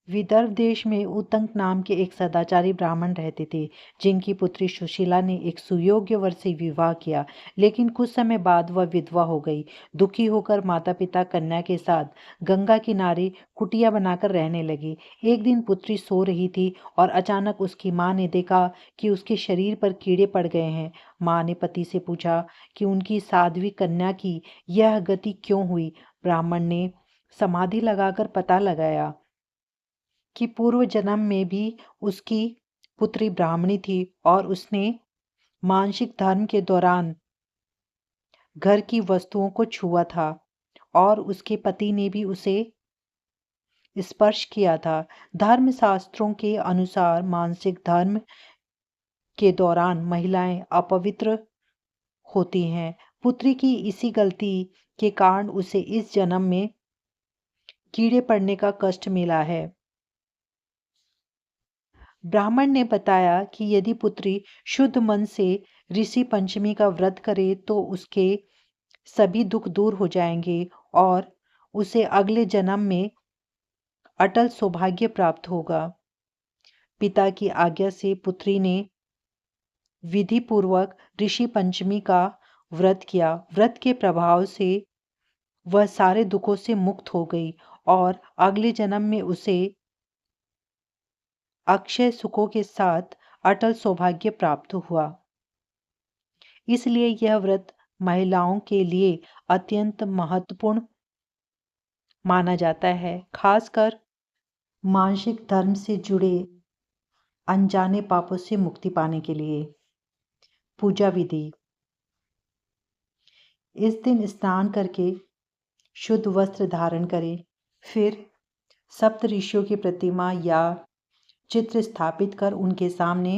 विदर्भ देश में उत्तंक नाम के एक सदाचारी ब्राह्मण रहते थे, जिनकी पुत्री सुशीला ने एक सुयोग्य वर से विवाह किया, लेकिन कुछ समय बाद वह विधवा हो गई। दुखी होकर माता पिता कन्या के साथ गंगा किनारे कुटिया बनाकर रहने लगी। एक दिन पुत्री सो रही थी और अचानक उसकी माँ ने देखा कि उसके शरीर पर कीड़े पड़ गए हैं। माँ ने पति से पूछा कि उनकी साध्वी कन्या की यह गति क्यों हुई। ब्राह्मण ने समाधि लगाकर पता लगाया कि पूर्व जन्म में भी उसकी पुत्री ब्राह्मणी थी और उसने मानसिक धर्म के दौरान घर की वस्तुओं को छुआ था और उसके पति ने भी उसे स्पर्श किया था। धर्म शास्त्रों के अनुसार मानसिक धर्म के दौरान महिलाएं अपवित्र होती हैं। पुत्री की इसी गलती के कारण उसे इस जन्म में कीड़े पड़ने का कष्ट मिला है। ब्राह्मण ने बताया कि यदि पुत्री शुद्ध मन से ऋषि पंचमी का व्रत करे तो उसके सभी दुख दूर हो जाएंगे और उसे अगले जन्म में अटल सौभाग्य प्राप्त होगा। पिता की आज्ञा से पुत्री ने विधि पूर्वक ऋषि पंचमी का व्रत किया। व्रत के प्रभाव से वह सारे दुखों से मुक्त हो गई और अगले जन्म में उसे अक्षय सुखों के साथ अटल सौभाग्य प्राप्त हुआ। इसलिए यह व्रत महिलाओं के लिए अत्यंत महत्वपूर्ण माना जाता है, खासकर मानसिक धर्म से जुड़े अनजाने पापों से मुक्ति पाने के लिए। पूजा विधि: इस दिन स्नान करके शुद्ध वस्त्र धारण करें, फिर सप्त ऋषियों की प्रतिमा या चित्र स्थापित कर उनके सामने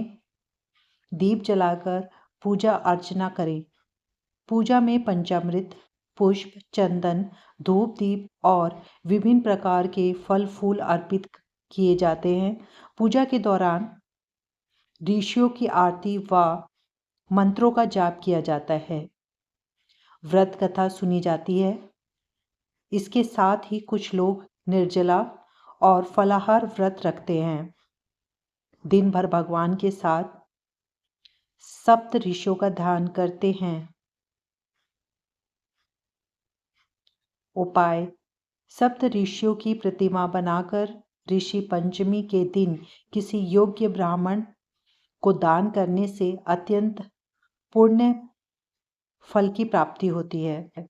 दीप जलाकर पूजा अर्चना करें। पूजा में पंचामृत, पुष्प, चंदन, धूप, दीप और विभिन्न प्रकार के फल फूल अर्पित किए जाते हैं। पूजा के दौरान ऋषियों की आरती व मंत्रों का जाप किया जाता है। व्रत कथा सुनी जाती है। इसके साथ ही कुछ लोग निर्जला और फलाहार व्रत रखते हैं। दिन भर भगवान के साथ सप्त ऋषियों का ध्यान करते हैं। उपाय: सप्त ऋषियों की प्रतिमा बनाकर ऋषि पंचमी के दिन किसी योग्य ब्राह्मण को दान करने से अत्यंत पुण्य फल की प्राप्ति होती है।